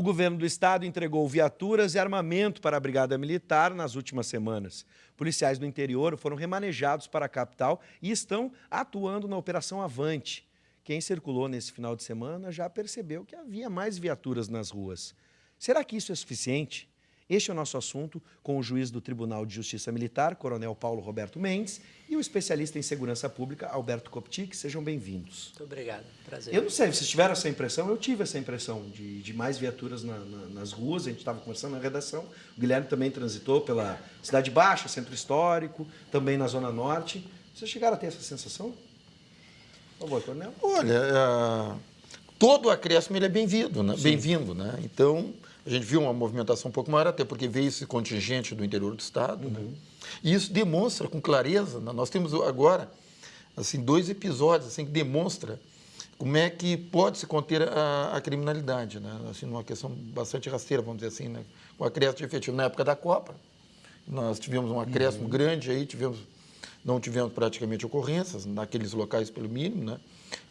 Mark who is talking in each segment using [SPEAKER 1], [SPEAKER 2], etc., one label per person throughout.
[SPEAKER 1] governo do estado entregou viaturas e armamento para a Brigada Militar nas últimas semanas. Policiais do interior foram remanejados para a capital e estão atuando na Operação Avante. Quem circulou nesse final de semana já percebeu que havia mais viaturas nas ruas. Será que isso é suficiente? Este é o nosso assunto com o juiz do Tribunal de Justiça Militar, Coronel Paulo Roberto Mendes, e o especialista em segurança pública, Alberto Koptik. Sejam bem-vindos.
[SPEAKER 2] Muito obrigado, prazer.
[SPEAKER 1] Eu não sei, vocês tiveram essa impressão? Eu tive essa impressão de mais viaturas nas ruas. A gente estava conversando na redação. O Guilherme também transitou pela Cidade Baixa, Centro Histórico, também na Zona Norte. Vocês chegaram a ter essa sensação? Por favor, Coronel.
[SPEAKER 3] Olha, todo acréscimo ele é bem-vindo, né? Bem-vindo, né? Então, a gente viu uma movimentação um pouco maior, até porque veio esse contingente do interior do estado, né? E isso demonstra com clareza, né? Nós temos agora assim, 2 episódios assim, que demonstram como é que pode se conter a criminalidade, né? Assim, numa questão bastante rasteira, vamos dizer assim, né? Com acréscimo de efetivo. Na época da Copa, nós tivemos um acréscimo grande, aí não tivemos praticamente ocorrências naqueles locais pelo mínimo, né?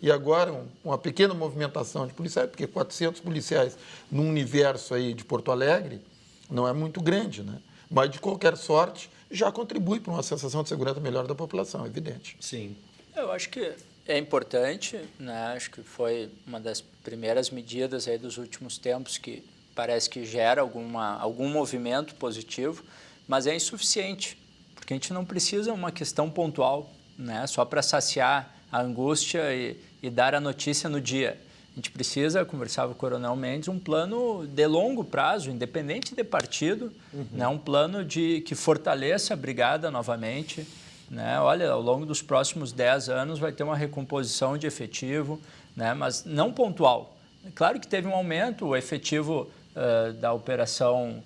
[SPEAKER 3] E agora uma pequena movimentação de policiais, porque 400 policiais num universo aí de Porto Alegre não é muito grande, né? Mas, de qualquer sorte, já contribui para uma sensação de segurança melhor da população, é evidente.
[SPEAKER 1] Sim.
[SPEAKER 2] Eu acho que é importante, né? Acho que foi uma das primeiras medidas aí dos últimos tempos que parece que gera algum movimento positivo, mas é insuficiente, porque a gente não precisa uma questão pontual, né? Só para saciar a angústia e dar a notícia no dia. A gente precisa, conversava com o Coronel Mendes, um plano de longo prazo, independente de partido, né? Um plano que fortaleça a brigada novamente. Né? Olha, ao longo dos próximos 10 anos vai ter uma recomposição de efetivo, né? Mas não pontual. Claro que teve um aumento, o efetivo da operação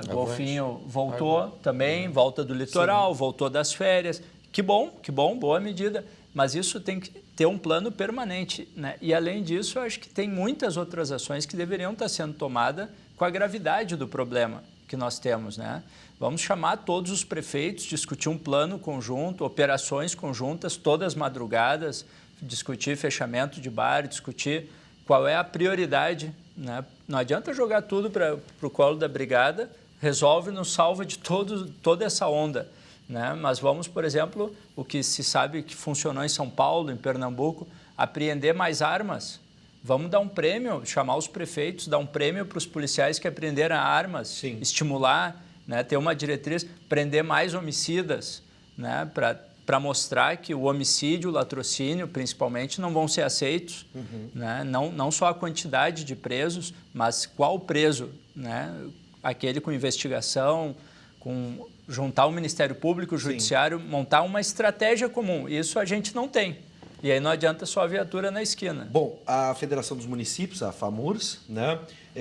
[SPEAKER 2] Golfinho voltou também, volta do litoral, voltou das férias. Que bom, boa medida. Mas isso tem que ter um plano permanente, né? E, além disso, eu acho que tem muitas outras ações que deveriam estar sendo tomadas com a gravidade do problema que nós temos, né? Vamos chamar todos os prefeitos, discutir um plano conjunto, operações conjuntas, todas madrugadas, discutir fechamento de bar, discutir qual é a prioridade, né? Não adianta jogar tudo para o colo da brigada, resolve, nos salva de toda essa onda. Né? Mas vamos, por exemplo, o que se sabe que funcionou em São Paulo, em Pernambuco, apreender mais armas. Vamos dar um prêmio, chamar os prefeitos, dar um prêmio para os policiais que apreenderam armas,
[SPEAKER 1] Sim.
[SPEAKER 2] Estimular, né? Ter uma diretriz, prender mais homicidas, né? Para mostrar que o homicídio, o latrocínio, principalmente, não vão ser aceitos. Né? Não só a quantidade de presos, mas qual preso, né? Aquele com investigação, juntar o Ministério Público, o Judiciário, montar uma estratégia comum. Isso a gente não tem. E aí não adianta só a viatura na esquina.
[SPEAKER 1] Bom, a Federação dos Municípios, a FAMURS, né,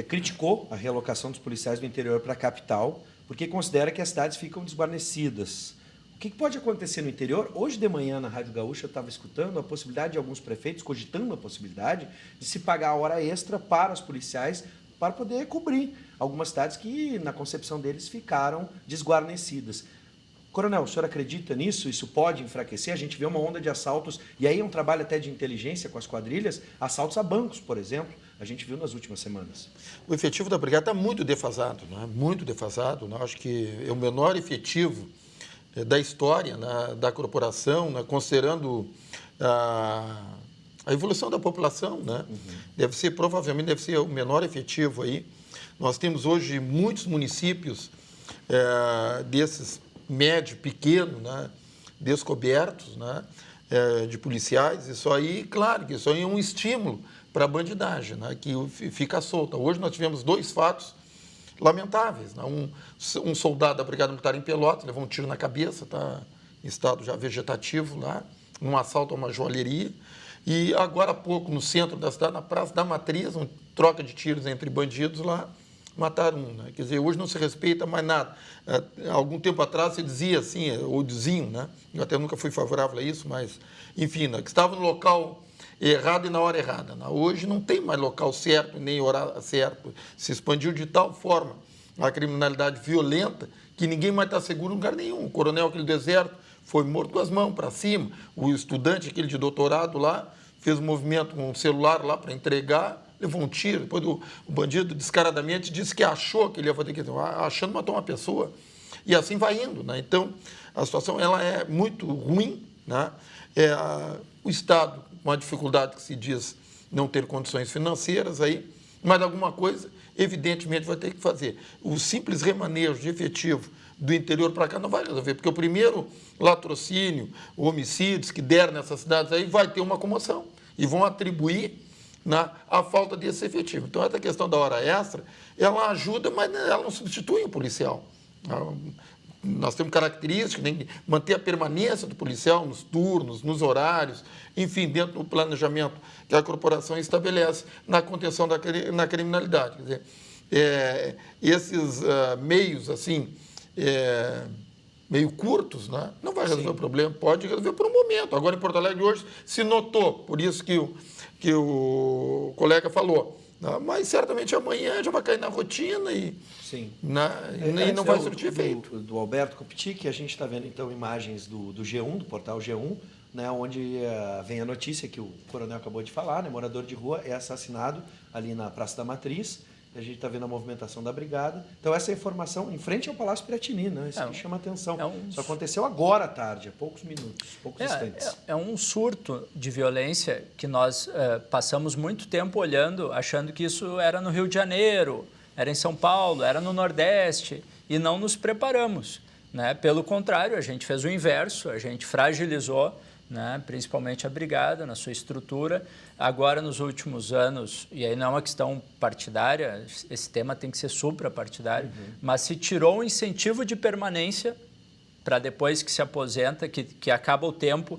[SPEAKER 1] criticou a realocação dos policiais do interior para a capital, porque considera que as cidades ficam desguarnecidas. O que pode acontecer no interior? Hoje de manhã, na Rádio Gaúcha, eu estava escutando a possibilidade de alguns prefeitos, cogitando a possibilidade de se pagar a hora extra para os policiais para poder cobrir algumas cidades que, na concepção deles, ficaram desguarnecidas. Coronel, o senhor acredita nisso? Isso pode enfraquecer? A gente vê uma onda de assaltos, e aí é um trabalho até de inteligência com as quadrilhas, assaltos a bancos, por exemplo, a gente viu nas últimas semanas.
[SPEAKER 3] O efetivo da brigada está muito defasado, né? Muito defasado. Né? Acho que é o menor efetivo da história, né? Da corporação, né? Considerando a evolução da população, né? Provavelmente deve ser o menor efetivo aí. Nós temos hoje muitos municípios desses médio, pequeno, né? Descobertos, né? De policiais. Isso aí, claro, que isso aí é um estímulo para a bandidagem, né? Que fica solta. Hoje nós tivemos 2 fatos lamentáveis. Né? Um soldado da Brigada Militar em Pelotas levou um tiro na cabeça, está em estado já vegetativo lá, num assalto a uma joalheria. E agora há pouco, no centro da cidade, na Praça da Matriz, uma troca de tiros entre bandidos lá, mataram um. Né? Quer dizer, hoje não se respeita mais nada. Algum tempo atrás se dizia assim, ou diziam, né? Eu até nunca fui favorável a isso, mas, enfim, né? Que estava no local errado e na hora errada. Né? Hoje não tem mais local certo, nem horário certo. Se expandiu de tal forma a criminalidade violenta que ninguém mais está seguro em lugar nenhum. O coronel aquele do Exército foi morto com as mãos para cima. O estudante, aquele de doutorado lá, fez um movimento com um celular lá para entregar, levou um tiro, depois o bandido descaradamente disse que achou que ele ia fazer aquilo, achando matou uma pessoa, e assim vai indo, né? Então, a situação ela é muito ruim, né? O Estado, com a dificuldade que se diz não ter condições financeiras, aí, mas alguma coisa, evidentemente, vai ter que fazer. O simples remanejo de efetivo do interior para cá não vai resolver, porque o primeiro latrocínio, homicídios que der nessas cidades aí vai ter uma comoção e vão atribuir a falta desse efetivo. Então, essa questão da hora extra, ela ajuda, mas ela não substitui o policial. Nós temos características de manter a permanência do policial nos turnos, nos horários, enfim, dentro do planejamento que a corporação estabelece na contenção na criminalidade. Quer dizer, esses meios, assim, meio curtos, né? Não vai resolver o problema, pode resolver por um momento. Agora, em Porto Alegre, hoje, se notou, por isso que o colega falou, né? Mas certamente amanhã já vai cair na rotina e, e não vai surtir efeito.
[SPEAKER 1] Do Alberto Koptik, a gente está vendo, então, imagens do G1, do portal G1, né, onde vem a notícia que o coronel acabou de falar, né, morador de rua é assassinado ali na Praça da Matriz. A gente está vendo a movimentação da brigada. Então, essa informação em frente ao Palácio Piratini, né? Isso que chama atenção. Isso aconteceu agora à tarde, há poucos minutos, poucos instantes.
[SPEAKER 2] É um surto de violência que nós passamos muito tempo olhando, achando que isso era no Rio de Janeiro, era em São Paulo, era no Nordeste, e não nos preparamos, né? Pelo contrário, a gente fez o inverso, a gente fragilizou, né, principalmente a brigada, na sua estrutura. Agora, nos últimos anos, e aí não é uma questão partidária, esse tema tem que ser suprapartidário, mas se tirou o incentivo de permanência para depois que se aposenta, que acaba o tempo,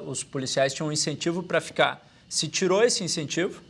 [SPEAKER 2] os policiais tinham um incentivo para ficar. Se tirou esse incentivo,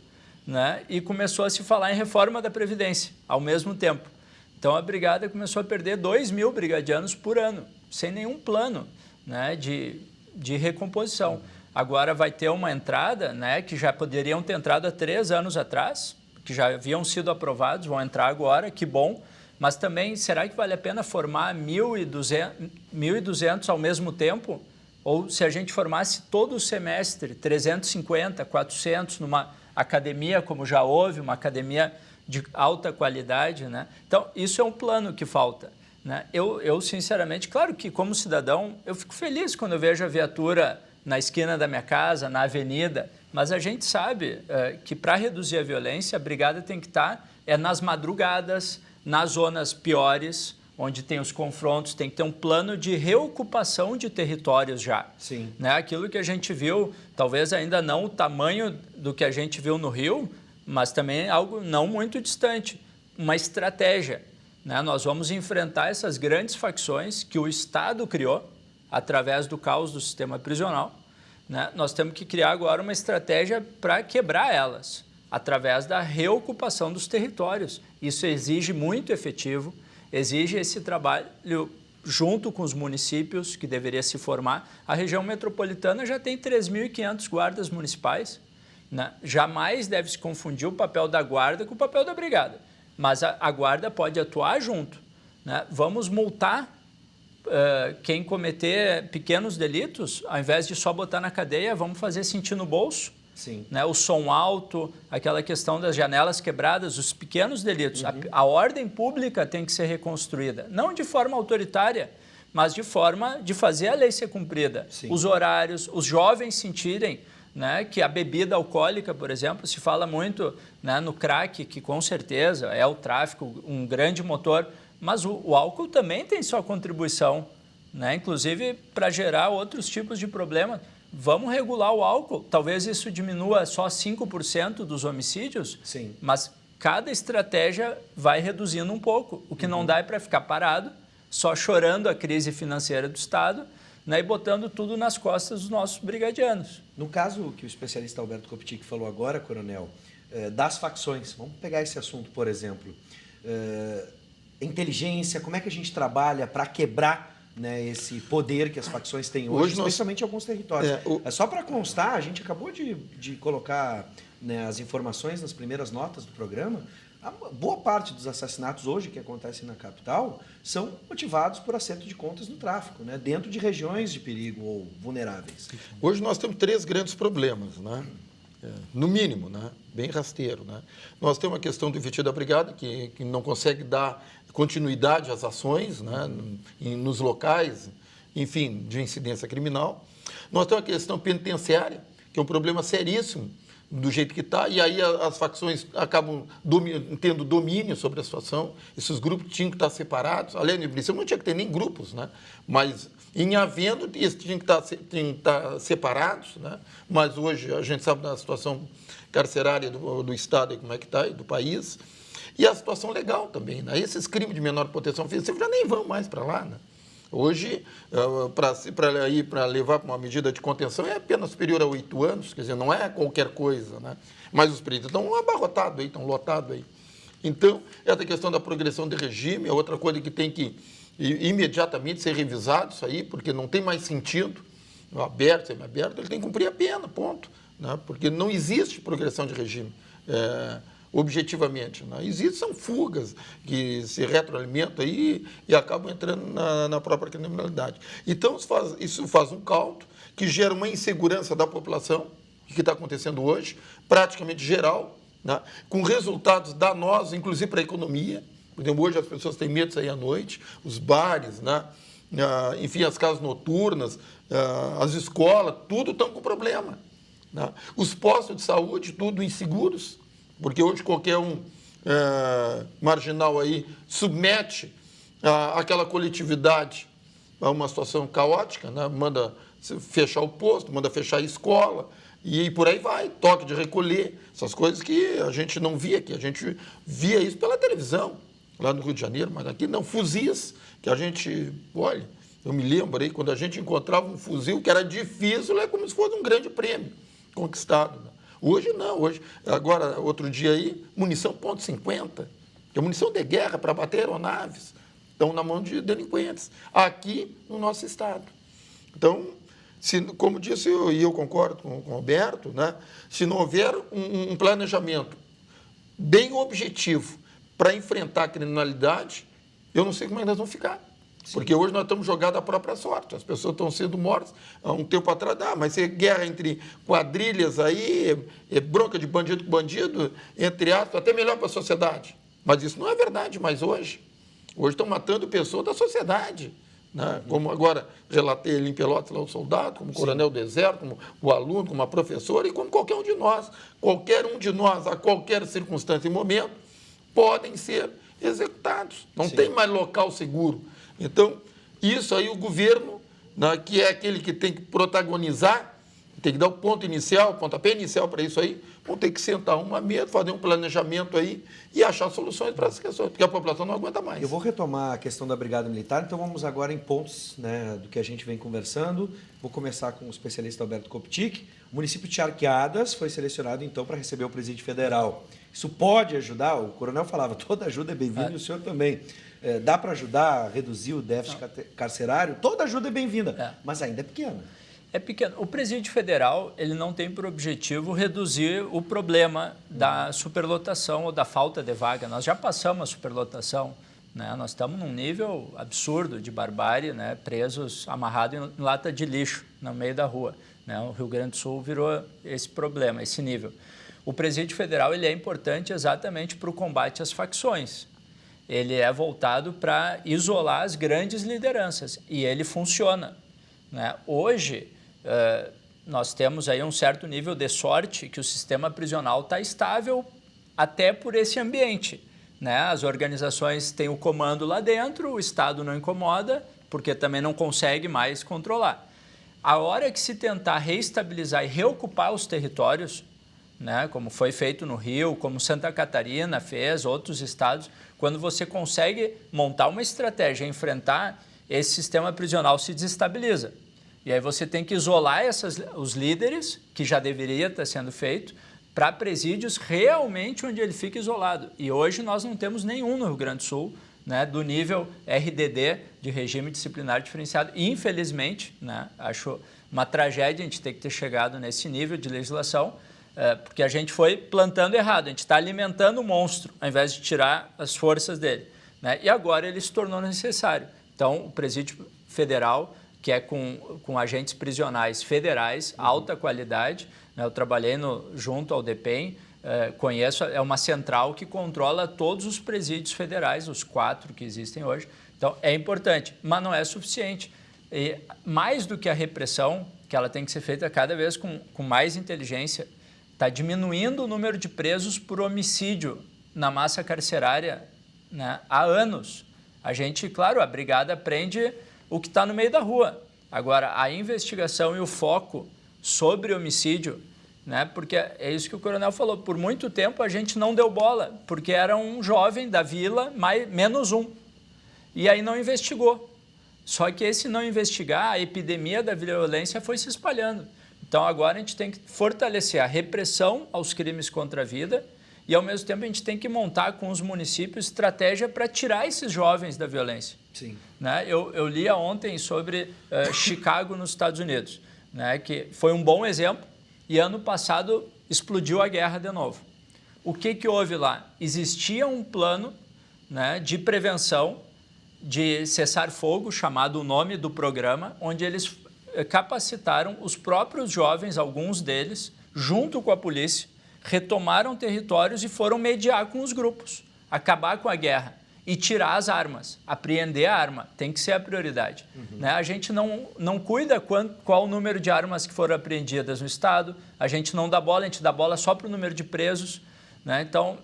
[SPEAKER 2] né, e começou a se falar em reforma da Previdência ao mesmo tempo. Então, a brigada começou a perder 2.000 brigadianos por ano, sem nenhum plano, né, de recomposição. Agora vai ter uma entrada, né, que já poderiam ter entrado há 3 anos atrás, que já haviam sido aprovados, vão entrar agora, que bom, mas também, será que vale a pena formar 1.200 ao mesmo tempo? Ou se a gente formasse todo o semestre, 350, 400, numa academia, como já houve, uma academia de alta qualidade, né? Então, isso é um plano que falta. Né? Eu, sinceramente, claro que como cidadão, eu fico feliz quando eu vejo a viatura na esquina da minha casa, na avenida, mas a gente sabe que para reduzir a violência, a brigada tem que estar nas madrugadas, nas zonas piores, onde tem os confrontos, tem que ter um plano de reocupação de territórios já.
[SPEAKER 1] Sim.
[SPEAKER 2] Né? Aquilo que a gente viu, talvez ainda não o tamanho do que a gente viu no Rio, mas também algo não muito distante, uma estratégia. Né? Nós vamos enfrentar essas grandes facções que o Estado criou através do caos do sistema prisional. Né? Nós temos que criar agora uma estratégia para quebrar elas, através da reocupação dos territórios. Isso exige muito efetivo, exige esse trabalho junto com os municípios, que deveria se formar. A região metropolitana já tem 3.500 guardas municipais. Né? Jamais deve se confundir o papel da guarda com o papel da brigada. Mas a guarda pode atuar junto. Né? Vamos multar quem cometer pequenos delitos, ao invés de só botar na cadeia, vamos fazer sentir no bolso.
[SPEAKER 1] Sim.
[SPEAKER 2] Né? O som alto, aquela questão das janelas quebradas, os pequenos delitos. A ordem pública tem que ser reconstruída, não de forma autoritária, mas de forma de fazer a lei ser cumprida.
[SPEAKER 1] Sim.
[SPEAKER 2] Os horários, os jovens sentirem, né, que a bebida alcoólica, por exemplo, se fala muito, né, no crack, que com certeza é o tráfico, um grande motor, mas o álcool também tem sua contribuição, né, inclusive para gerar outros tipos de problemas. Vamos regular o álcool, talvez isso diminua só 5% dos homicídios,
[SPEAKER 1] Sim.
[SPEAKER 2] mas cada estratégia vai reduzindo um pouco. O que não dá é para ficar parado, só chorando a crise financeira do Estado, né, e botando tudo nas costas dos nossos brigadianos.
[SPEAKER 1] No caso que o especialista Alberto Koptik falou agora, coronel, das facções, vamos pegar esse assunto, por exemplo, inteligência, como é que a gente trabalha para quebrar, né, esse poder que as facções têm hoje, especialmente em alguns territórios. Só para constar, a gente acabou de colocar, né, as informações nas primeiras notas do programa. A boa parte dos assassinatos hoje que acontecem na capital são motivados por acerto de contas no tráfico, né, dentro de regiões de perigo ou vulneráveis.
[SPEAKER 3] Hoje nós temos 3 grandes problemas, né? No mínimo. Né? bem rasteiro, né? Nós temos a questão do efetivo da brigada, que não consegue dar continuidade às ações, né, nos locais, enfim, de incidência criminal. Nós temos a questão penitenciária, que é um problema seríssimo, do jeito que está, e aí as facções acabam tendo domínio sobre a situação. Esses grupos tinham que estar separados. Além disso, não tinha que ter nem grupos, né? Mas, em havendo, eles tinham que estar separados, né? Mas hoje a gente sabe da situação carcerária do Estado, e como é que está, e do país. E a situação legal também, né? Esses crimes de menor potencial ofensiva já nem vão mais para lá, né? Hoje, para levar para uma medida de contenção, é apenas superior a 8 anos, quer dizer, não é qualquer coisa, né? Mas os peritos estão abarrotados aí, estão lotados aí. Então, essa questão da progressão de regime é outra coisa que tem que imediatamente ser revisado, isso aí, porque não tem mais sentido, aberto, semi-aberto, ele tem que cumprir a pena, ponto, né? Porque não existe progressão de regime. Objetivamente, né? Existem fugas que se retroalimentam aí e acabam entrando na própria criminalidade. Então, isso faz um caldo que gera uma insegurança da população, que está acontecendo hoje, praticamente geral, né? Com resultados danosos, inclusive para a economia. Por exemplo, hoje as pessoas têm medo de sair à noite, os bares, né? Enfim, as casas noturnas, as escolas, tudo estão com problema, né? Os postos de saúde, tudo inseguros. Porque hoje qualquer marginal aí submete aquela coletividade a uma situação caótica, né? Manda fechar o posto, manda fechar a escola e por aí vai, toque de recolher, essas coisas que a gente não via aqui, a gente via isso pela televisão, lá no Rio de Janeiro, mas aqui não, fuzis, que a gente, olha, eu me lembro aí, quando a gente encontrava um fuzil que era difícil, é como se fosse um grande prêmio conquistado, né? Hoje não, hoje, agora, outro dia aí, munição .50, que é munição de guerra para bater aeronaves, estão na mão de delinquentes, aqui no nosso estado. Então, como disse, e eu concordo com o Roberto, né, se não houver um planejamento bem objetivo para enfrentar a criminalidade, eu não sei como é que nós vamos ficar. Sim. Porque hoje nós estamos jogados à própria sorte. As pessoas estão sendo mortas. Há um tempo atrás, mas é guerra entre quadrilhas aí, é bronca de bandido com bandido, entre aspas, até melhor para a sociedade. Mas isso não é verdade mais hoje. Hoje estão matando pessoas da sociedade, né? Como agora relatei ali em Pelotas, lá o soldado, como o coronel do Exército, como o aluno, como a professora e como qualquer um de nós. Qualquer um de nós, a qualquer circunstância e momento, podem ser executados. Não tem mais local seguro. Então, isso aí o governo, né, que é aquele que tem que protagonizar, tem que dar o ponto inicial, o pontapé inicial para isso aí, vão ter que sentar uma mesa, fazer um planejamento aí e achar soluções para essas questões, porque a população não aguenta mais.
[SPEAKER 1] Eu vou retomar a questão da Brigada Militar, então vamos agora em pontos, né, do que a gente vem conversando. Vou começar com o especialista Alberto Koptik. O município de Charqueadas foi selecionado, então, para receber o presídio federal. Isso pode ajudar? O coronel falava, toda ajuda é bem-vinda, e o senhor também. Dá para ajudar a reduzir o déficit carcerário? Toda ajuda é bem-vinda, mas ainda é pequena.
[SPEAKER 2] É pequeno. O presídio federal ele não tem por objetivo reduzir o problema da superlotação ou da falta de vaga. Nós já passamos a superlotação, né? Nós estamos num nível absurdo de barbárie, né? Presos amarrados em lata de lixo no meio da rua, né? O Rio Grande do Sul virou esse problema, esse nível. O presídio federal ele é importante exatamente para o combate às facções. Ele é voltado para isolar as grandes lideranças e ele funciona, né? Hoje, nós temos aí um certo nível de sorte que o sistema prisional está estável até por esse ambiente, né? As organizações têm o comando lá dentro, o Estado não incomoda, porque também não consegue mais controlar. A hora que se tentar reestabilizar e reocupar os territórios, né, como foi feito no Rio, como Santa Catarina fez, outros estados, quando você consegue montar uma estratégia e enfrentar, esse sistema prisional se desestabiliza. E aí você tem que isolar os líderes, que já deveria estar sendo feito, para presídios realmente onde ele fica isolado. E hoje nós não temos nenhum no Rio Grande do Sul, né, do nível RDD, de regime disciplinar diferenciado. E, infelizmente, né, acho uma tragédia a gente ter que ter chegado nesse nível de legislação, porque a gente foi plantando errado, a gente está alimentando o monstro, ao invés de tirar as forças dele, né? E agora ele se tornou necessário. Então, o presídio federal, que é com agentes prisionais federais, alta qualidade, né? Eu trabalhei junto ao DEPEN, conheço, é uma central que controla todos os presídios federais, os 4 que existem hoje. Então, é importante, mas não é suficiente. E, mais do que a repressão, que ela tem que ser feita cada vez com mais inteligência, está diminuindo o número de presos por homicídio na massa carcerária, né, há anos. A gente, claro, a brigada prende o que está no meio da rua. Agora, a investigação e o foco sobre homicídio, né, porque é isso que o coronel falou, por muito tempo a gente não deu bola, porque era um jovem da vila, menos um, e aí não investigou. Só que esse não investigar, a epidemia da violência foi se espalhando. Então agora a gente tem que fortalecer a repressão aos crimes contra a vida e ao mesmo tempo a gente tem que montar com os municípios estratégia para tirar esses jovens da violência.
[SPEAKER 1] Sim.
[SPEAKER 2] Né? Eu li ontem sobre Chicago nos Estados Unidos, né, que foi um bom exemplo e ano passado explodiu a guerra de novo. O que houve lá? Existia um plano, né, de prevenção de cessar-fogo, chamado o nome do programa, onde eles capacitaram os próprios jovens, alguns deles, junto com a polícia, retomaram territórios e foram mediar com os grupos, acabar com a guerra e tirar as armas, apreender a arma, tem que ser a prioridade. Né? A gente não cuida qual o número de armas que foram apreendidas no Estado, a gente não dá bola, a gente dá bola só para o número de presos. Né? Então,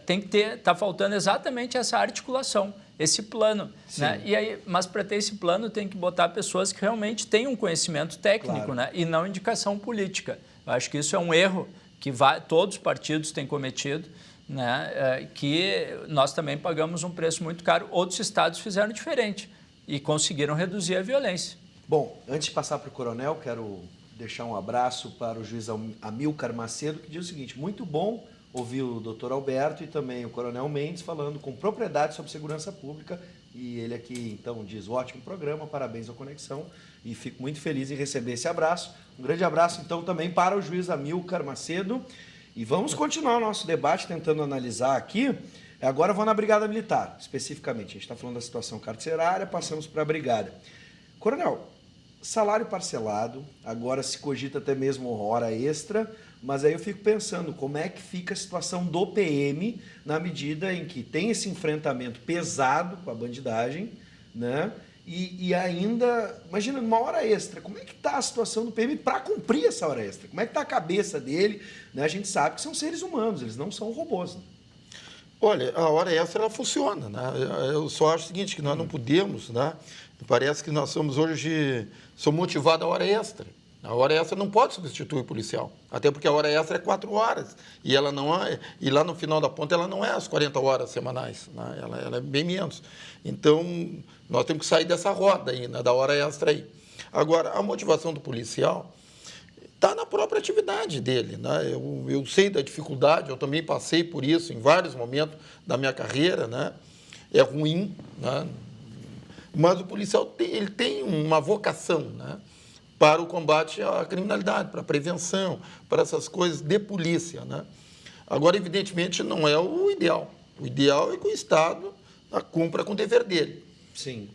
[SPEAKER 2] tem que ter, está faltando exatamente essa articulação, esse plano. Né? E aí, mas para ter esse plano tem que botar pessoas que realmente têm um conhecimento técnico, claro, né? E não indicação política. Eu acho que isso é um erro que todos os partidos têm cometido, né? Que nós também pagamos um preço muito caro. Outros estados fizeram diferente e conseguiram reduzir a violência.
[SPEAKER 1] Bom, antes de passar para o coronel, quero deixar um abraço para o juiz Amilcar Macedo, que diz o seguinte: muito bom ouvir o doutor Alberto e também o coronel Mendes falando com propriedade sobre segurança pública, e ele aqui então diz: ótimo programa, parabéns ao Conexão, e fico muito feliz em receber esse abraço. Um grande abraço então também para o juiz Amilcar Macedo, e vamos continuar o nosso debate tentando analisar aqui. Agora eu vou na Brigada Militar, especificamente. A gente está falando da situação carcerária, passamos para a Brigada. Coronel, salário parcelado, agora se cogita até mesmo hora extra, mas aí eu fico pensando como é que fica a situação do PM na medida em que tem esse enfrentamento pesado com a bandidagem, né? E ainda, imagina, numa hora extra, como é que está a situação do PM para cumprir essa hora extra? Como é que está a cabeça dele? Né? A gente sabe que são seres humanos, eles não são robôs. Né?
[SPEAKER 3] Olha, a hora extra ela funciona. Né? Eu só acho o seguinte, que nós não podemos, né? Parece que nós somos hoje motivados a hora extra. A hora extra não pode substituir o policial, até porque a hora extra é 4 horas e ela não é, e lá no final da ponta ela não é as 40 horas semanais, né? Ela é bem menos. Então nós temos que sair dessa roda aí, né, da hora extra aí. Agora, a motivação do policial está na própria atividade dele, né? Eu sei da dificuldade, eu também passei por isso em vários momentos da minha carreira, né? É ruim, né? Mas o policial ele tem uma vocação, né, para o combate à criminalidade, para a prevenção, para essas coisas de polícia. Né? Agora, evidentemente, não é o ideal. O ideal é que o Estado cumpra com o dever dele.
[SPEAKER 1] Sim.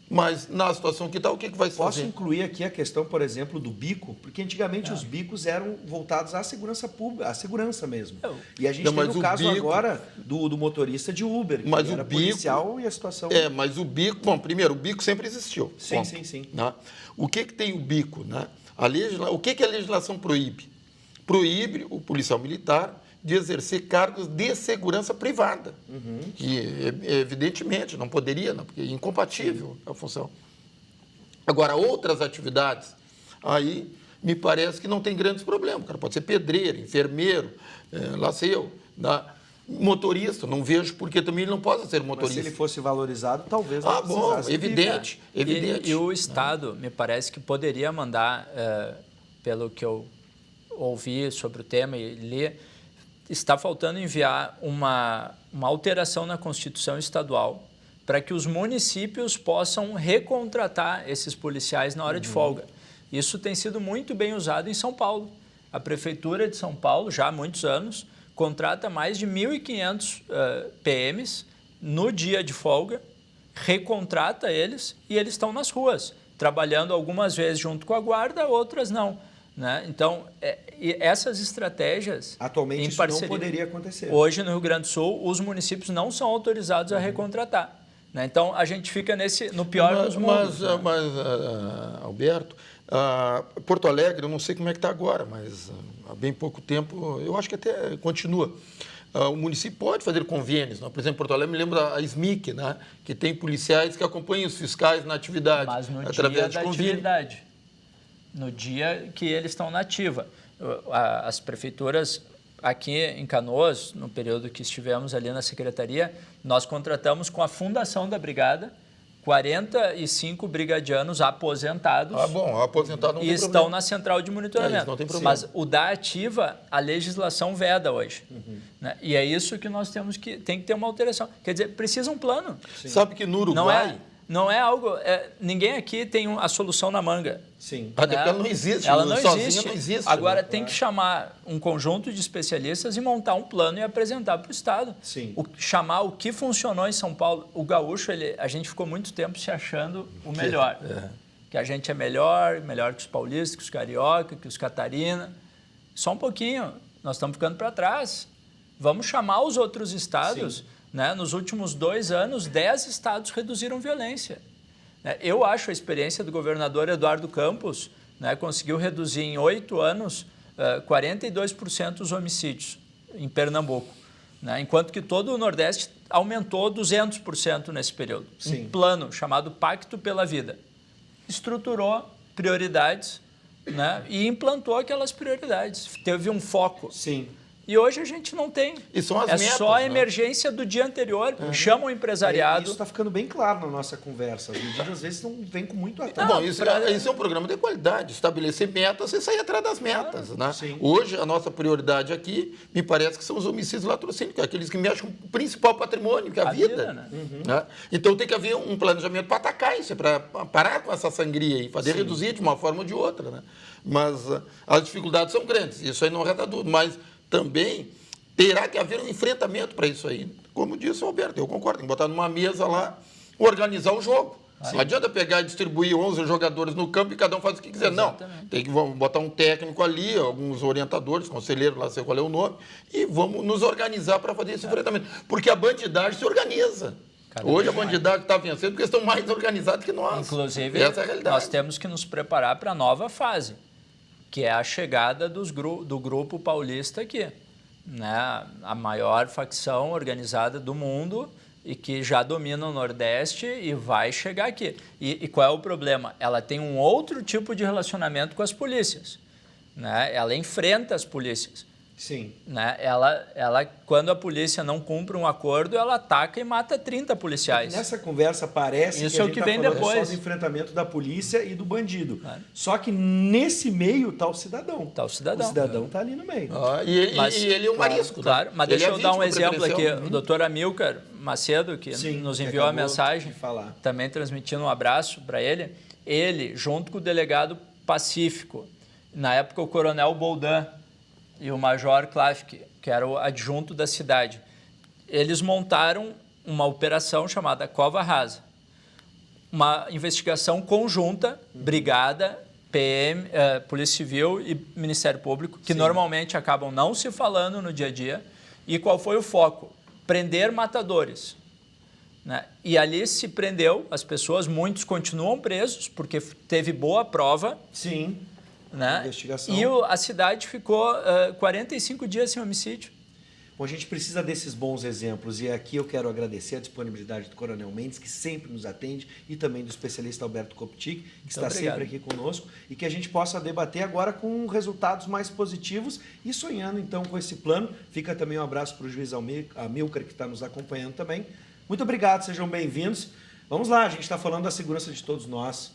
[SPEAKER 3] Mas, na situação que está, o que vai fazer?
[SPEAKER 1] Posso incluir aqui a questão, por exemplo, do bico? Porque antigamente os bicos eram voltados à segurança pública, à segurança mesmo. E a gente tem o caso agora do motorista de Uber, que era policial e a situação...
[SPEAKER 3] Mas o bico... Bom, primeiro, o bico sempre existiu.
[SPEAKER 1] Sim, sim, sim.
[SPEAKER 3] Né? O que tem o bico? Né? O que a legislação proíbe? Proíbe o policial militar de exercer cargos de segurança privada, que evidentemente não poderia, não, porque é incompatível a função. Agora, outras atividades, aí me parece que não tem grandes problemas. O cara pode ser pedreiro, enfermeiro, lá sei eu, motorista, não vejo porque também ele não pode ser motorista.
[SPEAKER 1] Mas se ele fosse valorizado, talvez
[SPEAKER 3] não precisasse. Bom, evidente.
[SPEAKER 2] E o Estado, me parece que poderia mandar, pelo que eu ouvi sobre o tema e li, está faltando enviar uma alteração na Constituição Estadual para que os municípios possam recontratar esses policiais na hora de folga. Isso tem sido muito bem usado em São Paulo. A Prefeitura de São Paulo, já há muitos anos, contrata mais de 1.500 PMs no dia de folga, recontrata eles e eles estão nas ruas, trabalhando algumas vezes junto com a guarda, outras não. Né? Então, e essas estratégias...
[SPEAKER 1] Atualmente
[SPEAKER 2] em
[SPEAKER 1] isso
[SPEAKER 2] parceria,
[SPEAKER 1] não poderia acontecer.
[SPEAKER 2] Hoje, no Rio Grande do Sul, os municípios não são autorizados a recontratar. Né? Então, a gente fica no pior dos mundos.
[SPEAKER 3] Mas Alberto, Porto Alegre, eu não sei como é que está agora, mas há bem pouco tempo, eu acho que até continua. O município pode fazer convênios. Né? Por exemplo, Porto Alegre, me lembra a SMIC, né? Que tem policiais que acompanham os fiscais na atividade.
[SPEAKER 2] Mas no
[SPEAKER 3] através
[SPEAKER 2] dia da atividade, no dia que eles estão na ativa. As prefeituras aqui em Canoas, no período que estivemos ali na secretaria, nós contratamos com a fundação da brigada 45 brigadianos aposentados.
[SPEAKER 3] Bom, aposentado não
[SPEAKER 2] e
[SPEAKER 3] tem
[SPEAKER 2] estão
[SPEAKER 3] problema.
[SPEAKER 2] na central de monitoramento.
[SPEAKER 3] Não tem problema.
[SPEAKER 2] Mas o da ativa, a legislação veda hoje. Né? E é isso que nós tem que ter uma alteração. Quer dizer, precisa um plano.
[SPEAKER 3] Sim. Sabe que no Uruguai...
[SPEAKER 2] Não é algo... ninguém aqui tem a solução na manga.
[SPEAKER 1] Sim.
[SPEAKER 3] Até porque ela não existe.
[SPEAKER 2] Ela não
[SPEAKER 3] sozinha
[SPEAKER 2] existe.
[SPEAKER 3] não existe.
[SPEAKER 2] Agora, tem que chamar um conjunto de especialistas e montar um plano e apresentar para o Estado.
[SPEAKER 1] Sim.
[SPEAKER 2] Chamar o que funcionou em São Paulo. O gaúcho, a gente ficou muito tempo se achando o melhor. Que a gente é melhor que os paulistas, que os carioca, que os catarina. Só um pouquinho. Nós estamos ficando para trás. Vamos chamar os outros estados. Né? Nos últimos 2 anos, 10 estados reduziram violência. Eu acho a experiência do governador Eduardo Campos, né, conseguiu reduzir em 8 anos 42% os homicídios em Pernambuco, né, enquanto que todo o Nordeste aumentou 200% nesse período.
[SPEAKER 1] Sim.
[SPEAKER 2] Um plano chamado Pacto pela Vida. Estruturou prioridades, né, e implantou aquelas prioridades. Teve um foco.
[SPEAKER 1] Sim.
[SPEAKER 2] E hoje a gente não tem.
[SPEAKER 3] E são as
[SPEAKER 2] metas, só a emergência do dia anterior. Chama o empresariado.
[SPEAKER 1] Isso está ficando bem claro na nossa conversa. As medidas, às vezes, não vêm com muito atraso.
[SPEAKER 3] Bom, isso é um programa de qualidade. Estabelecer metas e sair atrás das metas. Né? Hoje, a nossa prioridade aqui, me parece que são os homicídios latrocínios, aqueles que mexem com o principal patrimônio, que é a vida. Né? Né? Então, tem que haver um planejamento para atacar isso, para parar com essa sangria e fazer reduzir de uma forma ou de outra. Né? Mas as dificuldades são grandes. Isso aí não resta dúvida. Mas também terá que haver um enfrentamento para isso aí. Como disse o Alberto, eu concordo, tem que botar numa mesa lá, organizar o jogo. Não adianta pegar e distribuir 11 jogadores no campo e cada um faz o que quiser. Exatamente. Não, tem que botar um técnico ali, alguns orientadores, conselheiros, lá sei qual é o nome, e vamos nos organizar para fazer esse enfrentamento. Porque a bandidagem se organiza. Hoje a bandidagem está vencendo porque estão mais organizados que nós.
[SPEAKER 2] Inclusive,
[SPEAKER 3] essa é a realidade.
[SPEAKER 2] Nós temos que nos preparar para a nova fase, que é a chegada do grupo paulista aqui, né? A maior facção organizada do mundo e que já domina o Nordeste e vai chegar aqui. E qual é o problema? Ela tem um outro tipo de relacionamento com as polícias, né? Ela enfrenta as polícias.
[SPEAKER 1] Sim.
[SPEAKER 2] Né? Ela, quando a polícia não cumpre um acordo, ela ataca e mata 30 policiais.
[SPEAKER 1] Nessa conversa parece
[SPEAKER 2] Isso
[SPEAKER 1] que a
[SPEAKER 2] é o
[SPEAKER 1] gente
[SPEAKER 2] que
[SPEAKER 1] está
[SPEAKER 2] vem
[SPEAKER 1] falando
[SPEAKER 2] depois.
[SPEAKER 1] só do enfrentamento da polícia e do bandido. Só que nesse meio está o cidadão.
[SPEAKER 2] Está o cidadão.
[SPEAKER 1] O cidadão está ali no meio.
[SPEAKER 3] E ele é um marisco.
[SPEAKER 2] Claro, mas
[SPEAKER 3] ele
[SPEAKER 2] deixa eu dar um exemplo aqui.
[SPEAKER 3] Uhum.
[SPEAKER 2] O doutor Amilcar Macedo, que nos enviou a mensagem, também transmitindo um abraço para ele. Ele, junto com o delegado Pacífico, na época o coronel Boldan e o major Klafke, que era o adjunto da cidade, eles montaram uma operação chamada Cova Rasa. Uma investigação conjunta, brigada, PM, Polícia Civil e Ministério Público, que normalmente acabam não se falando no dia a dia. E qual foi o foco? Prender matadores. Né? E ali se prendeu as pessoas, muitos continuam presos, porque teve boa prova.
[SPEAKER 1] Sim.
[SPEAKER 2] Né?
[SPEAKER 1] Investigação.
[SPEAKER 2] E a cidade ficou 45 dias sem homicídio.
[SPEAKER 1] Bom, a gente precisa desses bons exemplos e aqui eu quero agradecer a disponibilidade do Coronel Mendes, que sempre nos atende, e também do especialista Alberto Koptik, que está sempre aqui conosco, e que a gente possa debater agora com resultados mais positivos e sonhando então com esse plano. Fica também um abraço para o juiz Amilcar, que está nos acompanhando também. Muito obrigado, sejam bem-vindos. Vamos lá, a gente está falando da segurança de todos nós.